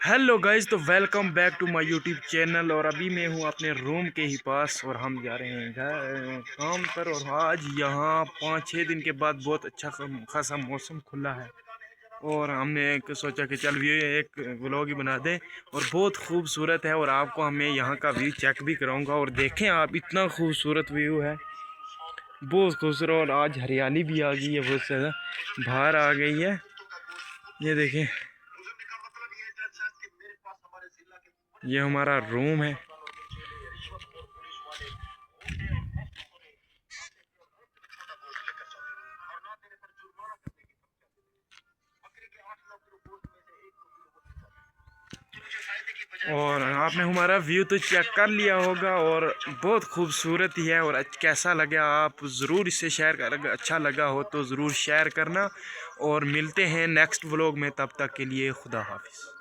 Hello guys, तो welcome back to my YouTube channel. और अभी मैं हूँ अपने रूम के ही पास और हम जा रहे हैं घर काम पर। और आज यहाँ 5-6 दिन के बाद बहुत अच्छा खासा मौसम खुला है और हमने सोचा कि चल ये एक व्लॉग ही बना दें। और बहुत खूबसूरत है और आपको हमें यहाँ का व्यू चेक भी कराऊंगा। और देखें आप, इतना खूबसूरत व्यू है, बहुत खूबसूरत। और आज हरियाली भी आ गई है, बहुत ज़्यादा बाहर आ गई है। ये देखें, ये हमारा रूम है। और आपने हमारा व्यू तो चेक कर लिया होगा और बहुत खूबसूरत ही है। और कैसा लगा आप ज़रूर इसे शेयर कर, अच्छा लगा हो तो ज़रूर शेयर करना। और मिलते हैं नेक्स्ट व्लॉग में, तब तक के लिए खुदा हाफिज़।